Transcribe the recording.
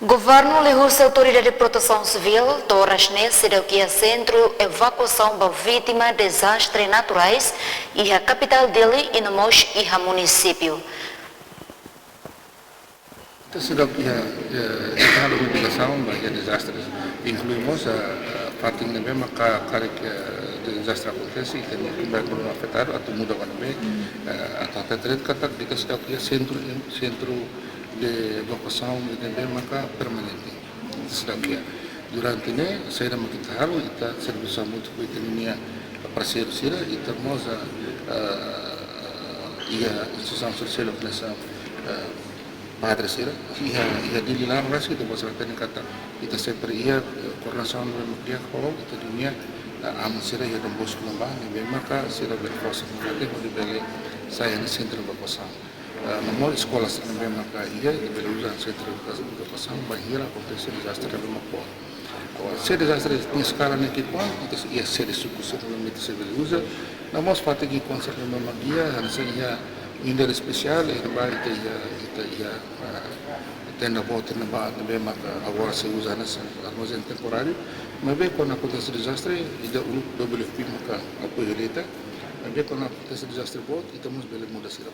Governo lehou a Autoridade de Proteção Civil, Torres Nesse, que é centro evacuação para vítima de desastres naturais e a capital dele, Inamos, e a município. Sudah kita lalu mitigação bagi desastres, incluímos a parte que mesmo que desastre acontece e tem que vai afetado atau mudah também atau terkait kata kita sudah punya centro de evacuação e também maka permanente sudah punya. Durante ini saya dah kita harus kita serviço muito com a parceiro sira e termos ia instituição social nessa Padre sira, ia dililang ras kita bahasa kata kata kita sempre ia koordinação dengan dia kalau kita dunia aman sira ia dembos kulamba ni maka sira berkuasa kata di bele saya ni centro berkuasa nomor sekolah sira maka ia di bele usan centro berkuasa bahira acontece desastre no mapa se desastre em escala nem que pode então ia ser suku sira limite se bele usa nomor parte que conserva memang dia harusnya ia indel especial e ia tenda volta na base mesmo agora se usa nessa armazém temporário mas bem quando acontece desastre e o double filme que apoio eleita mas bem quando acontece desastre volta e temos bele muda sira